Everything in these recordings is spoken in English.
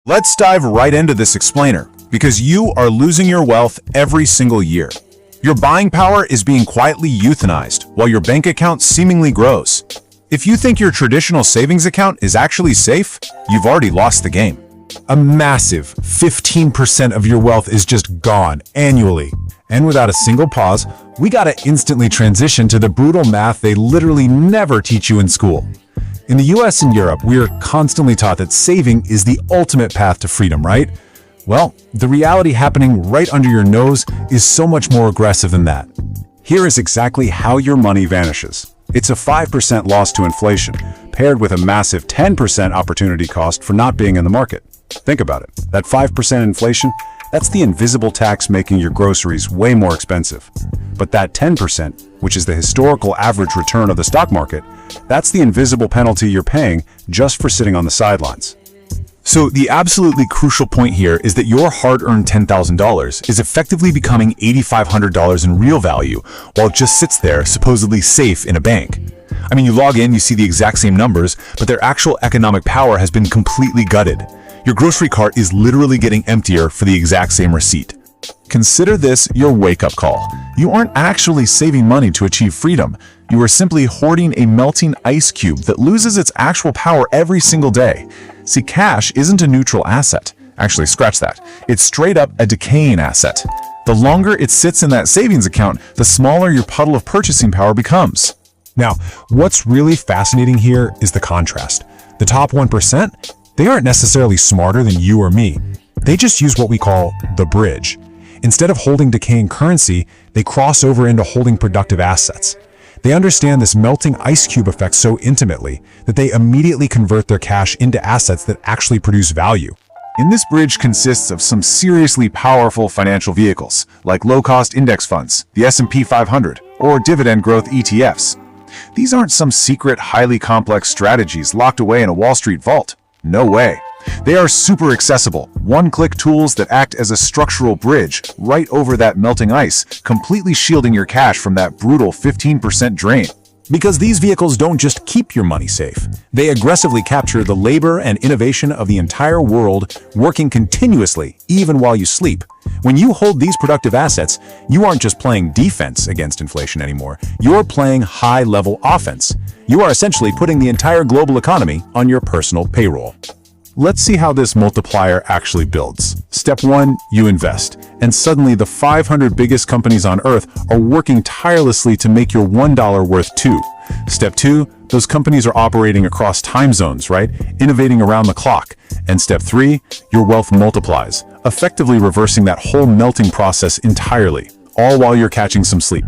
Let's dive right into this explainer, because you are losing your wealth every single year. Your buying power is being quietly euthanized while your bank account seemingly grows. If you think your traditional savings account is actually safe, you've already lost the game. A massive 15% of your wealth is just gone annually. And without a single pause, we gotta instantly transition to the brutal math they literally never teach you in school. In the US and Europe, we are constantly taught that saving is the ultimate path to freedom, right? Well, the reality happening right under your nose is so much more aggressive than that. Here is exactly how your money vanishes. It's a 5% loss to inflation, paired with a massive 10% opportunity cost for not being in the market. Think about it. That 5% inflation, that's the invisible tax making your groceries way more expensive. But that 10%, which is the historical average return of the stock market, that's the invisible penalty you're paying just for sitting on the sidelines. So the absolutely crucial point here is that your hard-earned $10,000 is effectively becoming $8,500 in real value while it just sits there supposedly safe in a bank. I mean, you log in, you see the exact same numbers, but their actual economic power has been completely gutted. Your grocery cart is literally getting emptier for the exact same receipt. Consider this your wake-up call. You aren't actually saving money to achieve freedom. You are simply hoarding a melting ice cube that loses its actual power every single day. See, cash isn't a neutral asset. Actually, scratch that. It's straight up a decaying asset. The longer it sits in that savings account, the smaller your puddle of purchasing power becomes. Now, what's really fascinating here is the contrast. The top 1%, they aren't necessarily smarter than you or me. They just use what we call the bridge. Instead of holding decaying currency, they cross over into holding productive assets. They understand this melting ice cube effect so intimately that they immediately convert their cash into assets that actually produce value. And this bridge consists of some seriously powerful financial vehicles, like low-cost index funds, the S&P 500, or dividend growth ETFs. These aren't some secret, highly complex strategies locked away in a Wall Street vault. No way. They are super accessible, one-click tools that act as a structural bridge right over that melting ice, completely shielding your cash from that brutal 15% drain. Because these vehicles don't just keep your money safe, they aggressively capture the labor and innovation of the entire world, working continuously, even while you sleep. When you hold these productive assets, you aren't just playing defense against inflation anymore, you're playing high-level offense. You are essentially putting the entire global economy on your personal payroll. Let's see how this multiplier actually builds. Step 1, you invest. And suddenly the 500 biggest companies on Earth are working tirelessly to make your $1 worth 2. Step 2, those companies are operating across time zones, right? Innovating around the clock. And step 3, your wealth multiplies, effectively reversing that whole melting process entirely, all while you're catching some sleep.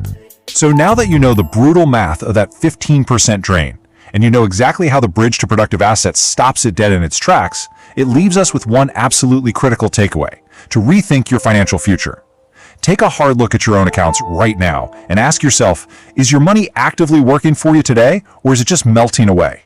So now that you know the brutal math of that 15% drain, and you know exactly how the bridge to productive assets stops it dead in its tracks, it leaves us with one absolutely critical takeaway: to rethink your financial future. Take a hard look at your own accounts right now and ask yourself, is your money actively working for you today, or is it just melting away?